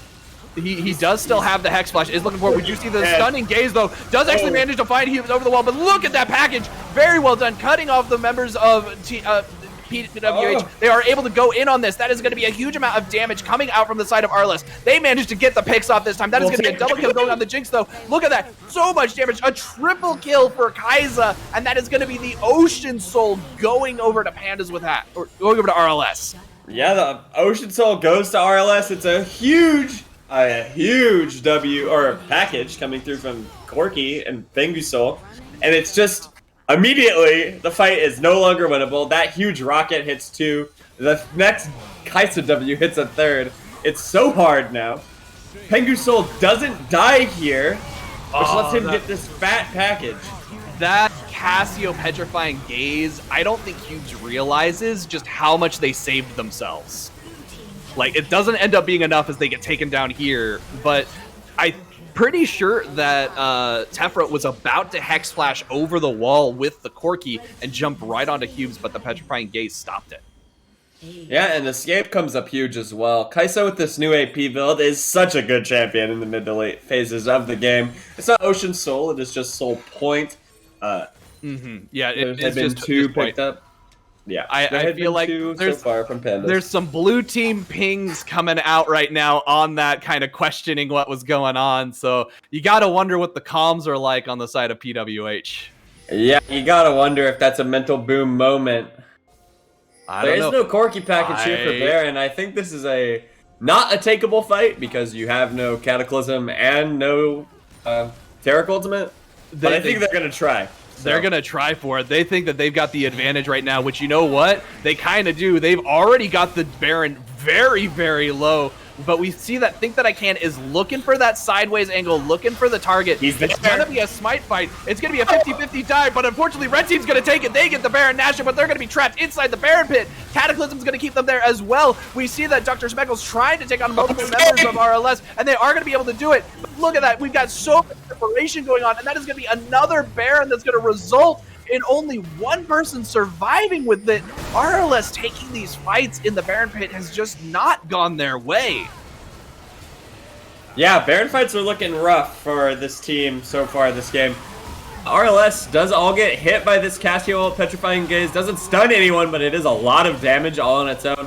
He does still have the Hex Flash, is looking for it. We do see the stunning gaze, though. Does actually manage to find Hubes over the wall, but look at that package. Very well done, cutting off the members of PWH. They are able to go in on this. That is going to be a huge amount of damage coming out from the side of RLS. They managed to get the picks off this time. That is going to be a double kill going on the Jinx, though. Look at that. So much damage. A triple kill for Kai'Sa, and that is going to be the Ocean Soul going over to Pandas with Hat, or going over to RLS. Yeah, the Ocean Soul goes to RLS. It's a huge W or package coming through from Corki and Fengusol, and it's just immediately the fight is no longer winnable. That huge rocket hits 2. The next Kai'Sa W hits a 3rd. It's so hard now. Fengusol doesn't die here, which lets him get this fat package. That Cassio petrifying gaze, I don't think Hubes realizes just how much they saved themselves. Like, it doesn't end up being enough as they get taken down here, but I'm pretty sure that Tefra was about to Hex Flash over the wall with the Corki and jump right onto Hubes, but the Petrifying Gaze stopped it. Yeah, and Escape comes up huge as well. Kai'Sa with this new AP build is such a good champion in the mid to late phases of the game. It's not Ocean Soul, it is just Soul Point. Yeah, it's been just 2 picked up. Yeah, I feel like so far from Pandas. There's some blue team pings coming out right now on that, kind of questioning what was going on. So you got to wonder what the comms are like on the side of PWH. Yeah, you got to wonder if that's a mental boom moment. I There don't is know. no Corki package here for Baron. I think this is not a takeable fight because you have no Cataclysm and no Taric Ultimate. But I think they're going to try. They're going to try for it. They think that they've got the advantage right now, which you know what? They kind of do. They've already got the Baron very, very low. But we see that Think That I Can is looking for that sideways angle, looking for the target. It's going to be a smite fight. It's going to be a 50-50 die, but unfortunately, Red Team's going to take it. They get the Baron Nashor, but they're going to be trapped inside the Baron pit. Cataclysm's going to keep them there as well. We see that Dr. Speckle's trying to take on multiple members of RLS, and they are going to be able to do it. But look at that. We've got so much preparation going on, and that is going to be another Baron that's going to result in only one person surviving with it. RLS taking these fights in the Baron pit has just not gone their way. Yeah, Baron fights are looking rough for this team so far this game. RLS does all get hit by this Cassio Petrifying Gaze. Doesn't stun anyone, but it is a lot of damage all on its own.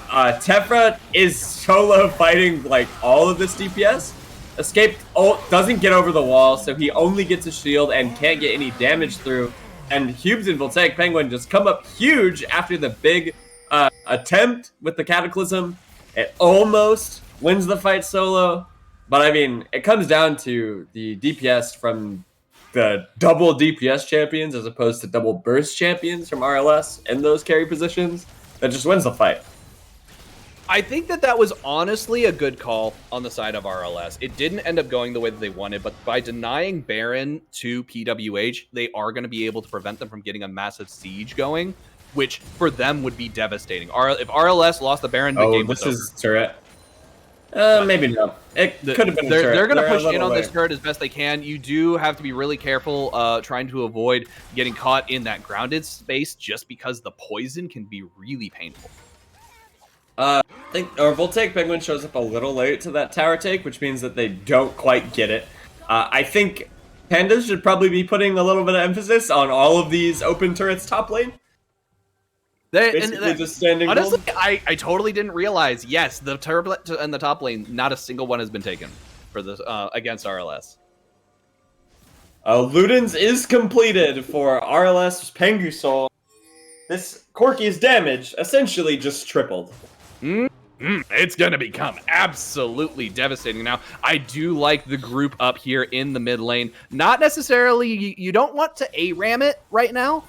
Tefra is solo fighting like all of this DPS. Escape ult doesn't get over the wall, so he only gets a shield and can't get any damage through. And Hubes and Voltaic Penguin just come up huge after the big attempt with the Cataclysm. It almost wins the fight solo. But I mean, it comes down to the DPS from the double DPS champions as opposed to double burst champions from RLS in those carry positions that just wins the fight. I think that was honestly a good call on the side of RLS. It didn't end up going the way that they wanted, but by denying Baron to PWH, they are going to be able to prevent them from getting a massive siege going, which for them would be devastating. If RLS lost the Baron, the game was over. This is turret. Maybe not. It could have been a turret. They're going to push in on this turret as best they can. You do have to be really careful trying to avoid getting caught in that grounded space just because the poison can be really painful. I think Voltaic Penguin shows up a little late to that tower take, which means that they don't quite get it. I think Pandas should probably be putting a little bit of emphasis on all of these open turrets top lane. Just standing honestly, I totally didn't realize. Yes, the turret in the top lane, not a single one has been taken for this against RLS. Ludens is completed for RLS Pengusol. This Corki's damage essentially just tripled. It's going to become absolutely devastating. Now, I do like the group up here in the mid lane. Not necessarily, you don't want to A-ram it right now,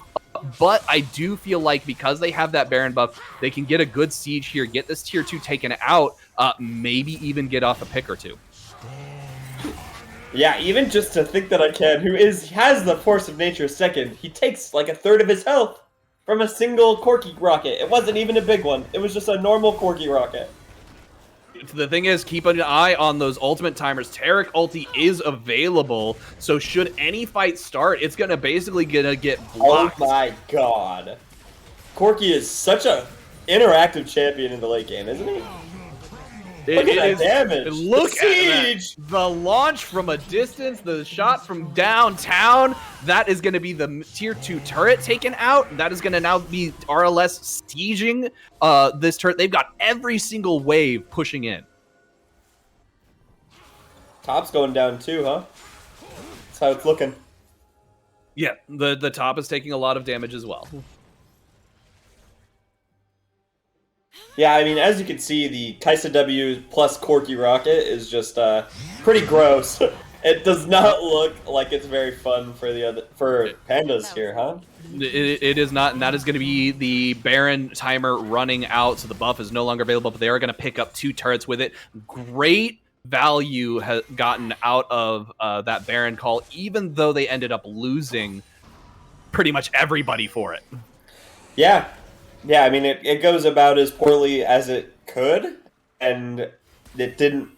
but I do feel like because they have that Baron buff, they can get a good siege here, get this tier 2 taken out, maybe even get off a pick or two. Yeah, even just to Think That I Can, who has the Force of Nature second, he takes like a third of his health from a single Corki rocket. It wasn't even a big one. It was just a normal Corki rocket. The thing is, keep an eye on those ultimate timers. Taric ulti is available, so should any fight start, it's gonna basically get blocked. Oh my god. Corki is such a interactive champion in the late game, isn't he? Look at that damage. Look at that. The launch from a distance, the shot from downtown. That is going to be the tier 2 turret taken out. That is going to now be RLS sieging this turret. They've got every single wave pushing in. Top's going down too, huh? That's how it's looking. Yeah, the top is taking a lot of damage as well. Yeah, I mean, as you can see, the Kaisa W plus Corki rocket is just pretty gross. It does not look like it's very fun for Pandas here, huh? It is not, and that is going to be the Baron timer running out, so the buff is no longer available, but they are going to pick up 2 turrets with it. Great value has gotten out of that Baron call, even though they ended up losing pretty much everybody for it. Yeah. Yeah, I mean, it goes about as poorly as it could, and it didn't...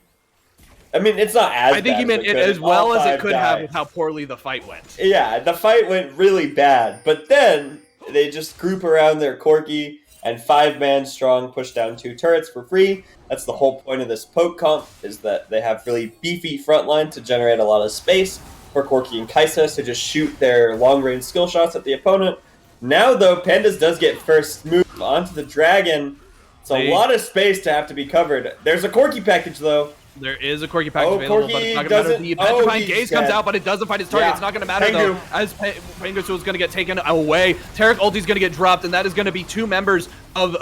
I mean, it's not as I think you meant it as well as it could have with how poorly the fight went. Yeah, the fight went really bad, but then they just group around their Corki, and 5-man strong push down 2 turrets for free. That's the whole point of this poke comp, is that they have really beefy frontline to generate a lot of space for Corki and Kaisa to just shoot their long-range skill shots at the opponent. Now, though, Pandas does get first move onto the dragon. It's a lot of space to have to be covered. There's a Corki package, though. There is a Corki package available, but it's not going to matter. The Petrifying Gaze comes out, but it doesn't find its target. It's not going to matter, though, as Pengusu is going to get taken away. Taric ulti is going to get dropped, and that is going to be 2 members of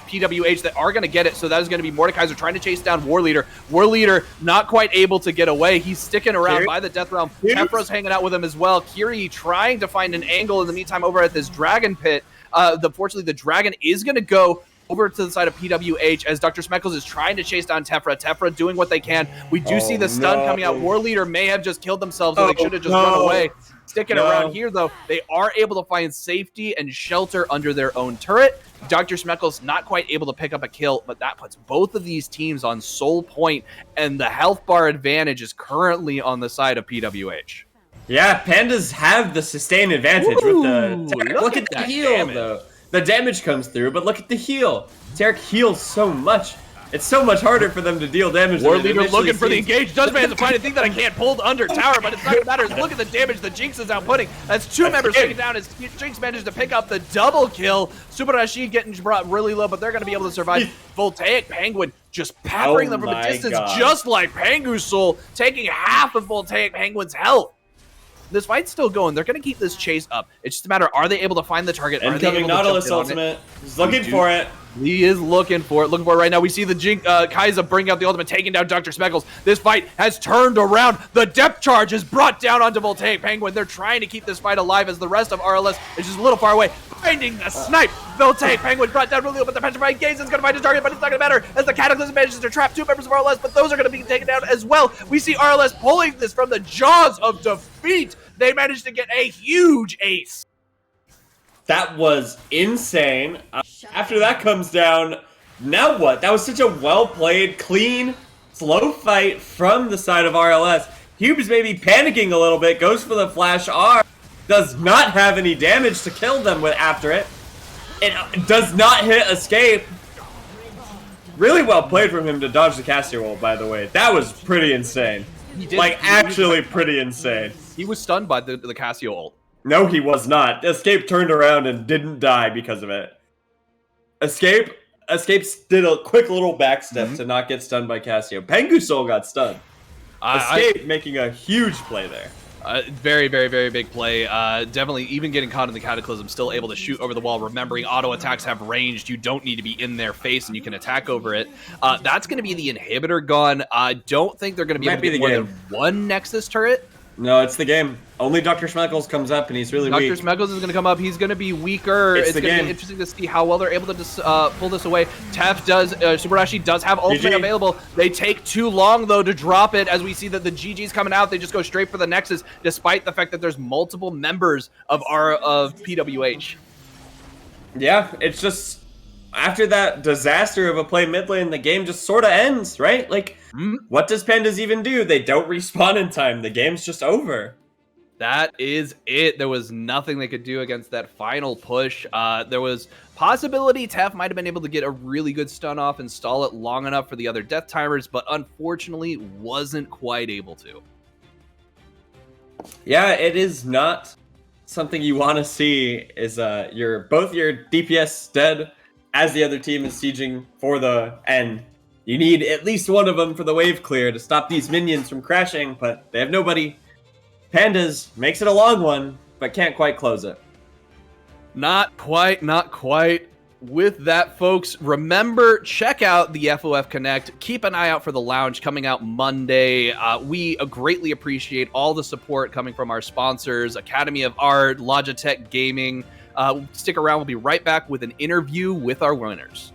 PWH that are going to get it. So that is going to be Mordekaiser trying to chase down War Leader. War Leader not quite able to get away. He's sticking around by the Death Realm. Tefra's hanging out with him as well. Kiri trying to find an angle in the meantime over at this Dragon Pit. Fortunately, the Dragon is going to go over to the side of PWH as Dr. Smeckles is trying to chase down Tefra. Tefra doing what they can. We do see the stun coming out. War Leader may have just killed themselves, so they should have just run away. Sticking around here, though, they are able to find safety and shelter under their own turret. Dr. Smeckles not quite able to pick up a kill, but that puts both of these teams on soul point, and the health bar advantage is currently on the side of PWH. Yeah, Pandas have the sustain advantage with the... Look at the heal, though. The damage comes through, but look at the heal. Tarek heals so much. It's so much harder for them to deal damage. War Leader looking for the engage. Does manage to find a thing that I can't pull under tower, but it's not going to matter. Look at the damage the Jinx is outputting. That's two members taken down as Jinx managed to pick up the double kill. Super Rashid getting brought really low, but they're going to be able to survive. Voltaic Penguin just peppering them from a distance, just like Pangu's Soul, taking half of Voltaic Penguin's health. This fight's still going. They're going to keep this chase up. It's just a matter, are they able to find the target? Incoming Nautilus ultimate. He's looking for it. He is looking for it. Looking for it right now. We see the Kai'Sa bring out the ultimate, taking down Dr. Smeckles. This fight has turned around. The depth charge is brought down onto Voltaic Penguin. They're trying to keep this fight alive as the rest of RLS is just a little far away. Finding the snipe. Voltaic Penguin brought down really low, but the petrified gaze is going to find his target, but it's not going to matter as the Cataclysm manages to trap two members of RLS, but those are going to be taken down as well. We see RLS pulling this from the jaws of defeat. They managed to get a huge ace. That was insane. After that comes down, now what? That was such a well-played, clean, slow fight from the side of RLS. Hube's maybe panicking a little bit, goes for the Flash R, does not have any damage to kill them with after it. It does not hit Escape. Really well played from him to dodge the Cassio ult, by the way. That was pretty insane. Like, actually pretty insane. He was stunned by the Cassio ult. No, he was not. Escape turned around and didn't die because of it. Escape did a quick little backstep to not get stunned by Cassio. Pangu Soul got stunned. Escape making a huge play there. Very, very, very big play. Definitely, even getting caught in the Cataclysm, still able to shoot over the wall. Remembering auto attacks have ranged. You don't need to be in their face, and you can attack over it. That's going to be the inhibitor gun. I don't think they're going to be able to get more than one Nexus turret. No, it's the game. Only Dr. Smeckles comes up, and he's really weak. Dr. Smeckles is going to come up. He's going to be weaker. It's going to be interesting to see how well they're able to pull this away. Tef does, Super Rashi does have ultimate available. They take too long, though, to drop it. As we see that the GG's coming out, they just go straight for the Nexus, despite the fact that there's multiple members of PWH. Yeah, it's just... After that disaster of a play mid lane, the game just sort of ends, right? Like, what does Pandas even do? They don't respawn in time. The game's just over. That is it. There was nothing they could do against that final push. There was possibility Tef might have been able to get a really good stun off and stall it long enough for the other death timers, but unfortunately wasn't quite able to. Yeah, it is not something you want to see is both your DPS dead as the other team is sieging for the end. You need at least one of them for the wave clear to stop these minions from crashing, but they have nobody. Pandas makes it a long one, but can't quite close it. Not quite, not quite. With that, folks, remember, check out the FOF Connect. Keep an eye out for the lounge coming out Monday. We greatly appreciate all the support coming from our sponsors, Academy of Art, Logitech Gaming. Stick around. We'll be right back with an interview with our winners.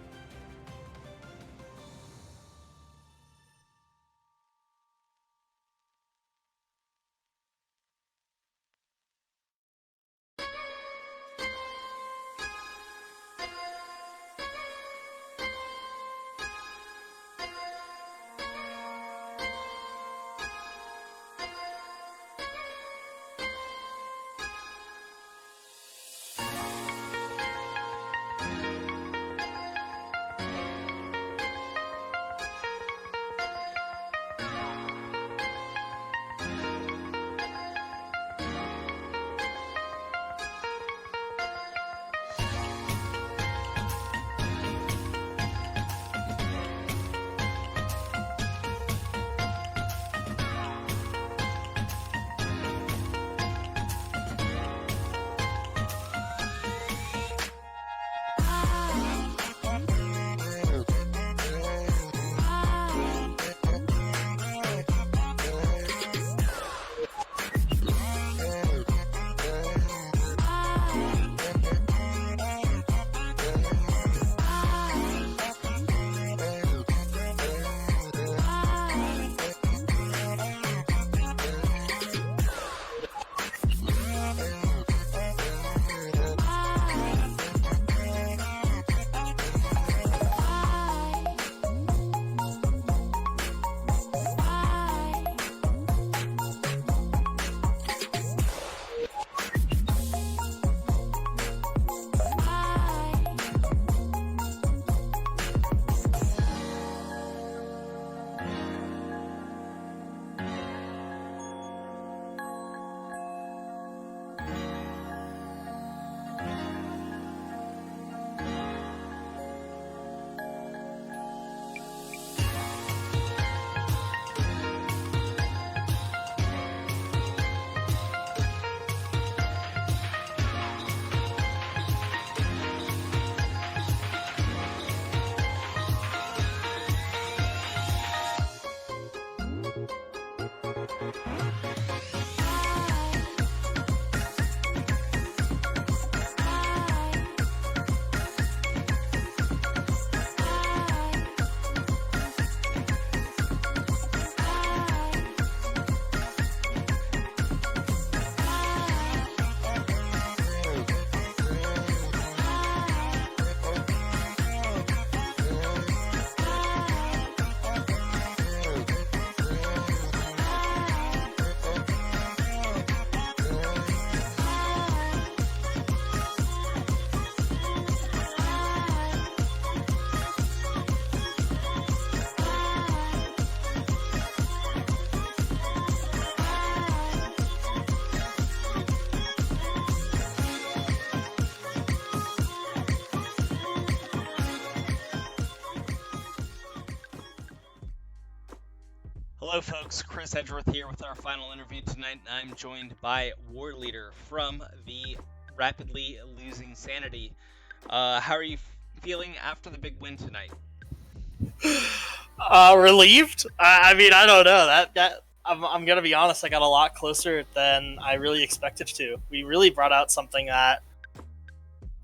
Hello, folks. Chris Edgeworth here with our final interview tonight. I'm joined by War Leader from the rapidly losing Sanity. How are you feeling after the big win tonight? Relieved. I mean, I don't know. I'm gonna be honest. I got a lot closer than I really expected to. We really brought out something that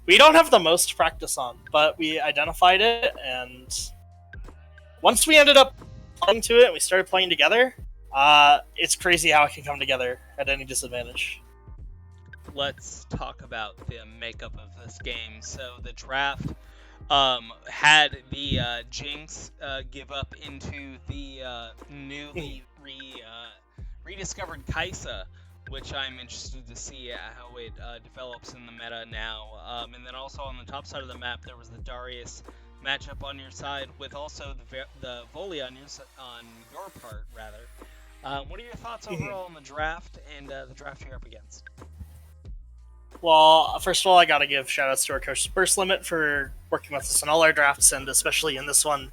we don't have the most practice on, but we identified it, and once we ended up playing to it and we started playing together, it's crazy how it can come together at any disadvantage. Let's talk about the makeup of this game. So the draft had the Jinx give up into the newly rediscovered Kaisa, which I'm interested to see how it develops in the meta now. And then also on the top side of the map, there was the Darius matchup on your side, with also the Volley on your part, rather. What are your thoughts overall on the draft and the draft you're up against? Well, first of all, I gotta give shoutouts to our coach Burst Limit for working with us in all our drafts, and especially in this one,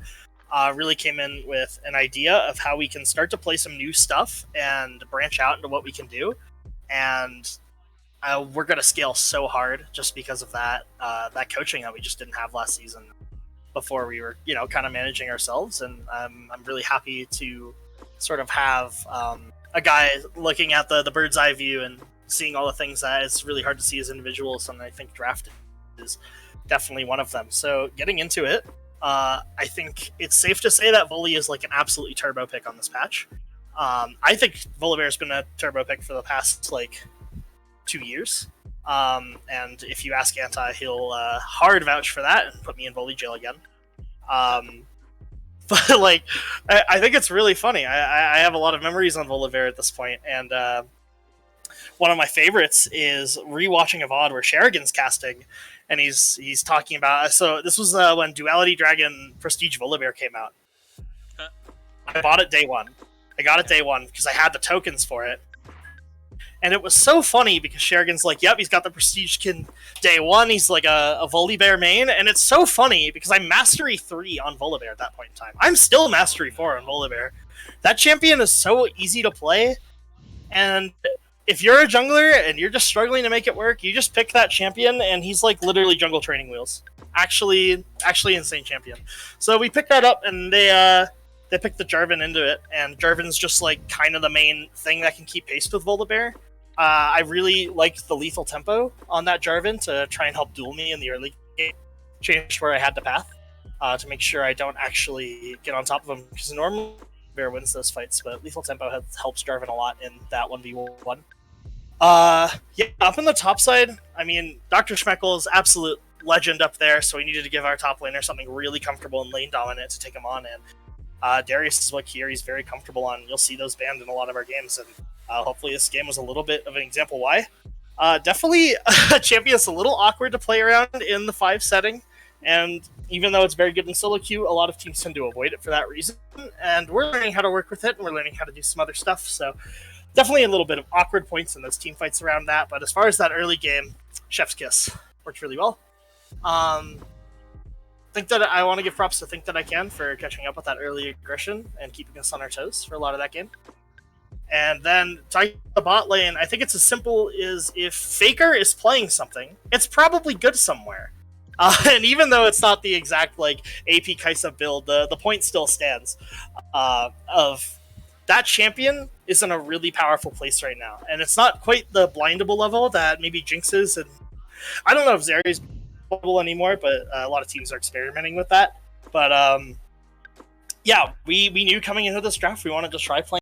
really came in with an idea of how we can start to play some new stuff and branch out into what we can do. And we're gonna scale so hard just because of that coaching that we just didn't have last season. Before we were, kind of managing ourselves, and I'm really happy to sort of have a guy looking at the bird's eye view and seeing all the things that it's really hard to see as individuals, and I think draft is definitely one of them. So getting into it, I think it's safe to say that Volley is like an absolutely turbo pick on this patch. I think Volibear's been a turbo pick for the past 2 years. And if you ask Anti, he'll hard vouch for that and put me in Volley jail again. But I think it's really funny. I have a lot of memories on Volibear at this point, and one of my favorites is rewatching a VOD where Sherrigan's casting, and he's talking about. So this was when Duality Dragon Prestige Volibear came out. I bought it day one. I got it day one because I had the tokens for it. And it was so funny because Sherrigan's like, yep, he's got the Prestige skin day one. He's like a Volibear main. And it's so funny because I'm Mastery 3 on Volibear at that point in time. I'm still Mastery 4 on Volibear. That champion is so easy to play. And if you're a jungler and you're just struggling to make it work, you just pick that champion and he's like literally jungle training wheels. Actually insane champion. So we picked that up and they picked the Jarvan into it. And Jarvan's just like kind of the main thing that can keep pace with Volibear. I really liked the lethal tempo on that Jarvan to try and help duel me in the early game. Changed where I had the path to make sure I don't actually get on top of him, because normally Bear wins those fights, but lethal tempo helps Jarvan a lot in that 1v1. Up in the top side, I mean, Dr. Schmeckle is absolute legend up there, so we needed to give our top laner something really comfortable and lane dominant to take him on, and Darius is what he's very comfortable on. You'll see those banned in a lot of our games, and hopefully this game was a little bit of an example why. Definitely a champion that's a little awkward to play around in the 5 setting, and even though it's very good in solo queue, a lot of teams tend to avoid it for that reason, and we're learning how to work with it, and we're learning how to do some other stuff, so definitely a little bit of awkward points in those team fights around that, but as far as that early game, Chef's Kiss worked really well. Think that I want to give props to Think That I Can for catching up with that early aggression and keeping us on our toes for a lot of that game. And then talking about the bot lane, I think it's as simple as if Faker is playing something, it's probably good somewhere. And even though it's not the exact AP Kaisa build, the point still stands of that champion is in a really powerful place right now. And it's not quite the blindable level that maybe Jinx is, and I don't know if Zeri's blindable anymore, but a lot of teams are experimenting with that. But we knew coming into this draft we wanted to try playing